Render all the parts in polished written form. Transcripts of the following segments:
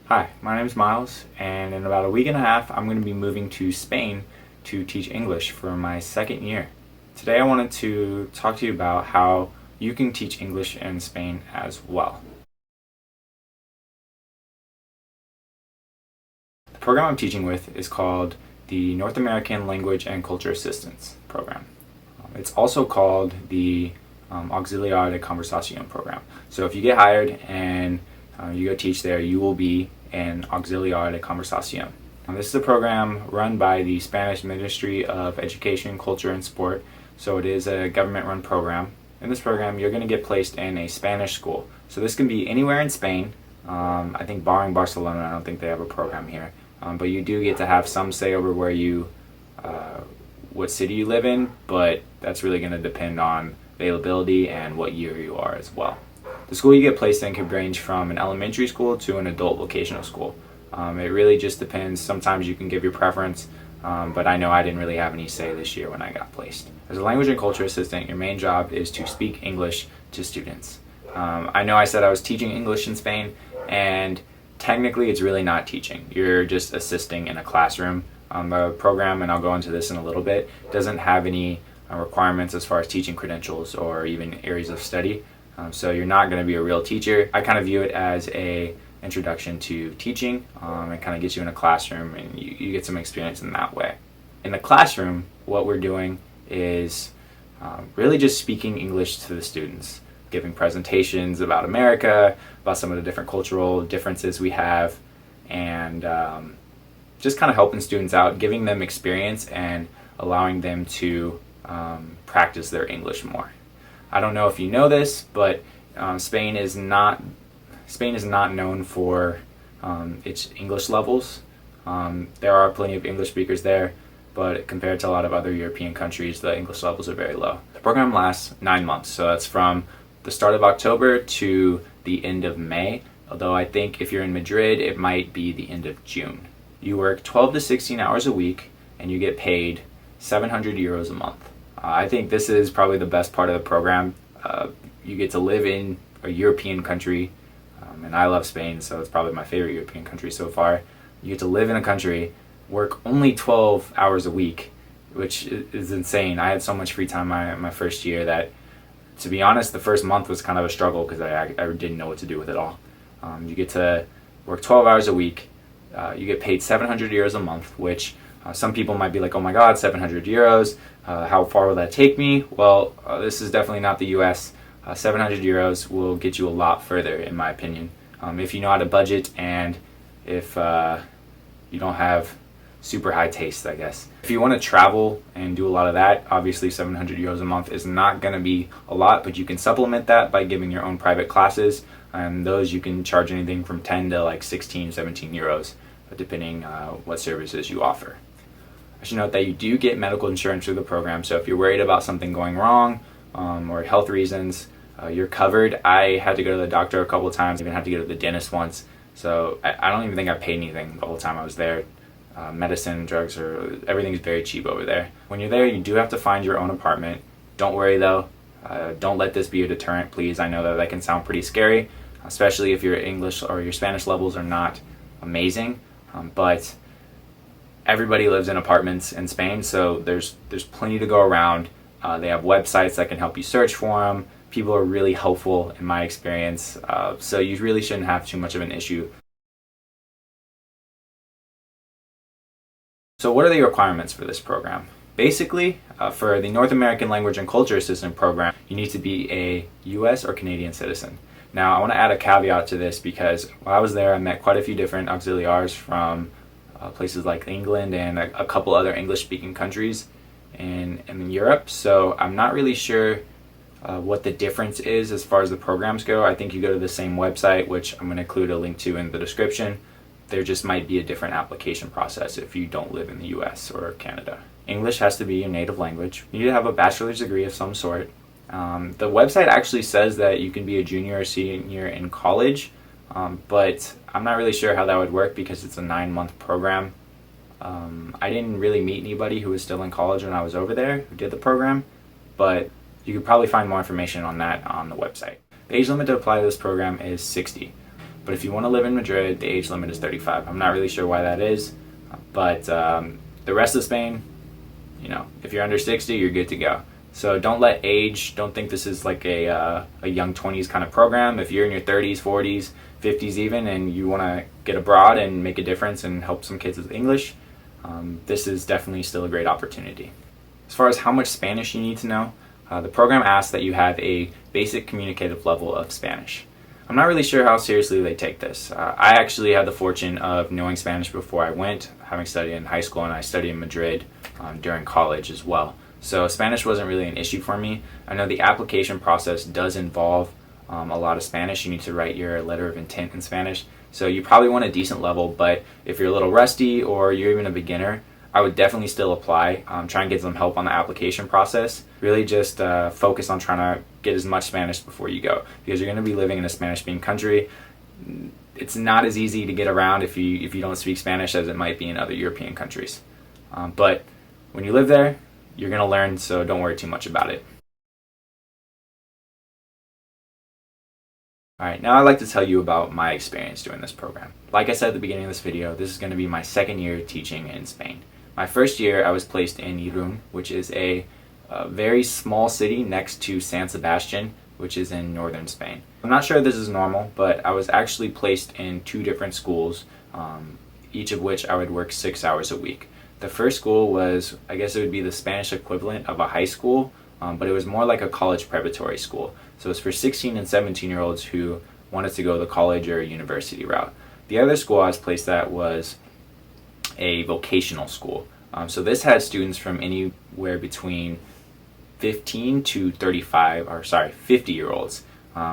Hi, my name is Miles, and in about a week and a half, I'm going to be moving to Spain to teach English for my second year. Today, I wanted to talk to you about how you can teach English in Spain as well. The program I'm teaching with is called the North American Language and Culture Assistance Program. It's also called the Auxiliar de Conversación program. So if you get hired and you go teach there, you will be an Auxiliar de Conversación. This is a program run by the Spanish Ministry of Education, Culture, and Sport. So it is a government-run program. In this program, you're going to get placed in a Spanish school. So this can be anywhere in Spain. I think barring Barcelona, I don't think they have a program here. But you do get to have some say over where you, what city you live in, but that's really going to depend on availability and what year you are as well. The school you get placed in could range from an elementary school to an adult vocational school. It really just depends. Sometimes you can give your preference, but I know I didn't really have any say this year when I got placed. As a language and culture assistant, your main job is to speak English to students. I know I said I was teaching English in Spain, and technically it's really not teaching. You're just assisting in a classroom. The program, and I'll go into this in a little bit, doesn't have any requirements as far as teaching credentials or even areas of study. So you're not going to be a real teacher. I kind of view it as a introduction to teaching. It kind of gets you in a classroom and you get some experience in that way. In the classroom, what we're doing is really just speaking English to the students, giving presentations about America, about some of the different cultural differences we have, and just kind of helping students out, giving them experience and allowing them to practice their English more. I don't know if you know this, but Spain is not known for its English levels. There are plenty of English speakers there, but compared to a lot of other European countries, the English levels are very low. The program lasts 9 months, so that's from the start of October to the end of May, although I think if you're in Madrid, it might be the end of June. You work 12 to 16 hours a week, and you get paid 700 euros a month. I think this is probably the best part of the program. You get to live in a European country, and I love Spain, so it's probably my favorite European country so far. You get to live in a country, work only 12 hours a week, which is insane. I had so much free time my first year that, to be honest, the first month was kind of a struggle because I didn't know what to do with it all. You get to work 12 hours a week. You get paid 700 euros a month, which some people might be like, oh my god, 700 euros, how far will that take me? Well, this is definitely not the US. 700 euros will get you a lot further, in my opinion. If you know how to budget and if you don't have super high taste, I guess. If you want to travel and do a lot of that, obviously 700 euros a month is not going to be a lot, but you can supplement that by giving your own private classes, and those you can charge anything from 10 to like 16, 17 euros, depending what services you offer. I should note that you do get medical insurance through the program, so if you're worried about something going wrong or health reasons, you're covered. I had to go to the doctor a couple of times, even had to go to the dentist once, so I don't even think I paid anything the whole time I was there. Medicine, drugs, everything's very cheap over there. When you're there, you do have to find your own apartment. Don't worry though, don't let this be a deterrent, please. I know that can sound pretty scary, especially if your English or your Spanish levels are not amazing, but everybody lives in apartments in Spain, so there's plenty to go around. They have websites that can help you search for them. People are really helpful in my experience, so you really shouldn't have too much of an issue. So what are the requirements for this program? Basically, for the North American Language and Culture Assistant program, you need to be a US or Canadian citizen. Now, I want to add a caveat to this because while I was there, I met quite a few different auxiliars from places like England and a couple other English-speaking countries in Europe. So I'm not really sure what the difference is as far as the programs go. I think you go to the same website, which I'm going to include a link to in the description. There just might be a different application process if you don't live in the US or Canada. English has to be your native language. You need to have a bachelor's degree of some sort. The website actually says that you can be a junior or senior in college, but I'm not really sure how that would work because it's a 9-month program. I didn't really meet anybody who was still in college when I was over there who did the program, but you could probably find more information on that on the website. The age limit to apply to this program is 60. But if you want to live in Madrid, the age limit is 35. I'm not really sure why that is, but the rest of Spain, if you're under 60, you're good to go. So don't think this is like a young 20s kind of program. If you're in your 30s, 40s, 50s even, and you want to get abroad and make a difference and help some kids with English, this is definitely still a great opportunity. As far as how much Spanish you need to know, the program asks that you have a basic communicative level of Spanish. I'm not really sure how seriously they take this. I actually had the fortune of knowing Spanish before I went, having studied in high school, and I studied in Madrid during college as well. So Spanish wasn't really an issue for me. I know the application process does involve a lot of Spanish. You need to write your letter of intent in Spanish. So you probably want a decent level, but if you're a little rusty or you're even a beginner, I would definitely still apply. Try and get some help on the application process. Really just focus on trying to get as much Spanish before you go, because you're going to be living in a Spanish-speaking country. It's not as easy to get around if you don't speak Spanish as it might be in other European countries. But when you live there, you're going to learn, so don't worry too much about it. Alright, now I'd like to tell you about my experience doing this program. Like I said at the beginning of this video, this is going to be my second year teaching in Spain. My first year I was placed in Irún, which is a very small city next to San Sebastian, which is in northern Spain. I'm not sure if this is normal, but I was actually placed in 2 different schools, each of which I would work 6 hours a week. The first school was, I guess it would be the Spanish equivalent of a high school, but it was more like a college preparatory school. So it's for 16 and 17-year-olds who wanted to go the college or university route. The other school I was placed at was a vocational school. So this had students from anywhere between 15 to 50-year-olds.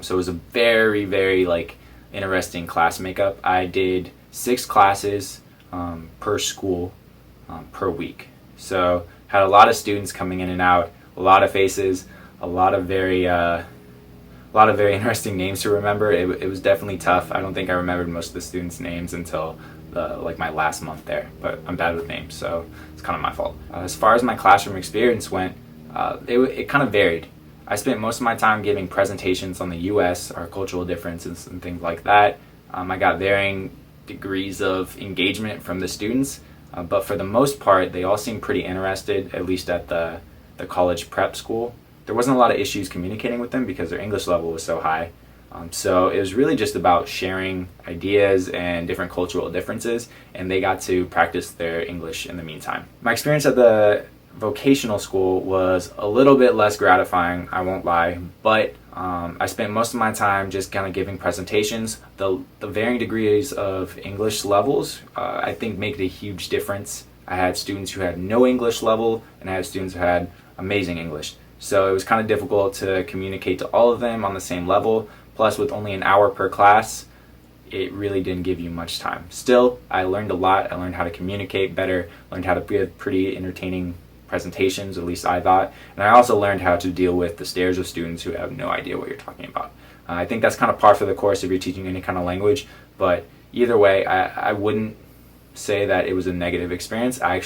So it was a very, very interesting class makeup. I did 6 classes per school per week. So had a lot of students coming in and out, a lot of faces, a lot of very interesting names to remember. It was definitely tough. I don't think I remembered most of the students' names until my last month there, but I'm bad with names, so it's kind of my fault. As far as my classroom experience went, it kind of varied. I spent most of my time giving presentations on the US, our cultural differences and things like that. I got varying degrees of engagement from the students, but for the most part they all seemed pretty interested, at least at the college prep school. There wasn't a lot of issues communicating with them because their English level was so high. So it was really just about sharing ideas and different cultural differences, and they got to practice their English in the meantime. My experience at the vocational school was a little bit less gratifying, I won't lie, but I spent most of my time just kind of giving presentations. The varying degrees of English levels I think make a huge difference. I had students who had no English level, and I had students who had amazing English. So it was kind of difficult to communicate to all of them on the same level. Plus, with only an hour per class, it really didn't give you much time. Still, I learned a lot. I learned how to communicate better, learned how to give pretty entertaining presentations, at least I thought. And I also learned how to deal with the stares of students who have no idea what you're talking about. I think that's kind of par for the course if you're teaching any kind of language, but either way, I wouldn't say that it was a negative experience. I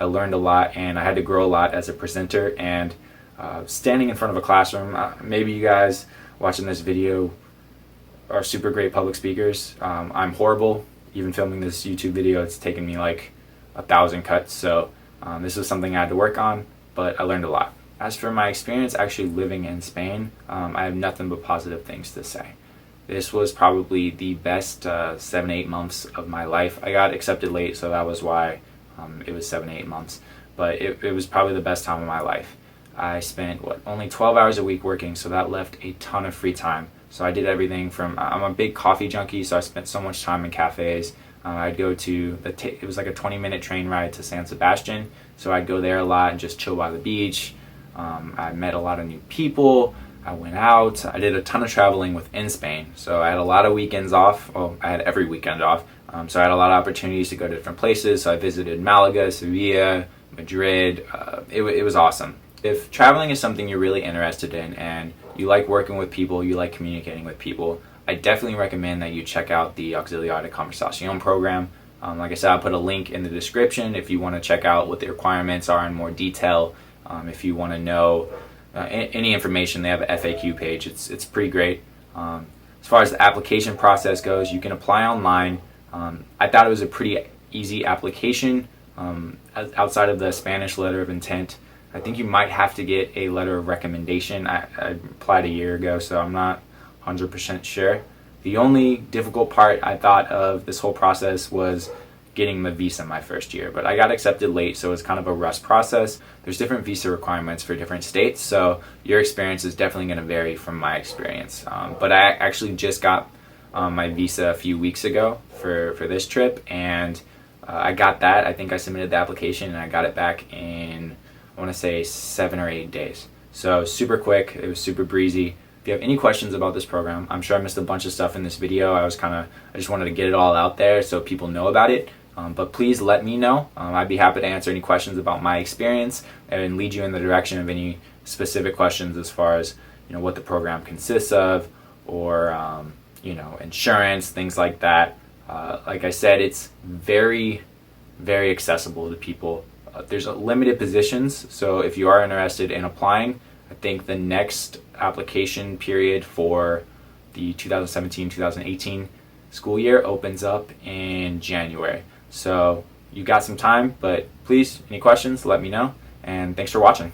learned a lot, and I had to grow a lot as a presenter, and standing in front of a classroom, maybe you guys watching this video are super great public speakers. I'm horrible. Even filming this YouTube video, it's taken me like 1,000 cuts, so this was something I had to work on, but I learned a lot. As for my experience actually living in Spain, I have nothing but positive things to say. This was probably the best 7-8 months of my life. I got accepted late, so that was why it was 7-8 months, but it was probably the best time of my life. I spent only 12 hours a week working, so that left a ton of free time. So I did everything from, I'm a big coffee junkie, so I spent so much time in cafes. I'd go to, it was like a 20-minute train ride to San Sebastian, so I'd go there a lot and just chill by the beach. I met a lot of new people. I went out. I did a ton of traveling within Spain, so I had a lot of weekends off. Well, I had every weekend off, so I had a lot of opportunities to go to different places. So I visited Malaga, Sevilla, Madrid. It was awesome. If traveling is something you're really interested in and you like working with people, you like communicating with people, I definitely recommend that you check out the Auxiliar de Conversación program. Like I said, I'll put a link in the description if you want to check out what the requirements are in more detail. If you want to know any information, they have an FAQ page. It's pretty great. As far as the application process goes, you can apply online. I thought it was a pretty easy application. Outside of the Spanish letter of intent, I think you might have to get a letter of recommendation. I applied a year ago, so I'm not 100% sure. The only difficult part I thought of this whole process was getting the visa my first year, but I got accepted late, so it's kind of a rush process. There's different visa requirements for different states, so your experience is definitely going to vary from my experience. But I actually just got my visa a few weeks ago for this trip, and I got that. I think I submitted the application and I got it back in, I want to say, 7 or 8 days. So super quick. It was super breezy. If you have any questions about this program, I'm sure I missed a bunch of stuff in this video. I just wanted to get it all out there so people know about it. But please let me know. I'd be happy to answer any questions about my experience and lead you in the direction of any specific questions as far as what the program consists of, or insurance, things like that. Like I said, it's very, very accessible to people. There's limited positions, so if you are interested in applying, I think the next application period for the 2017-2018 school year opens up in January. So you got some time, but please, any questions, let me know. And thanks for watching.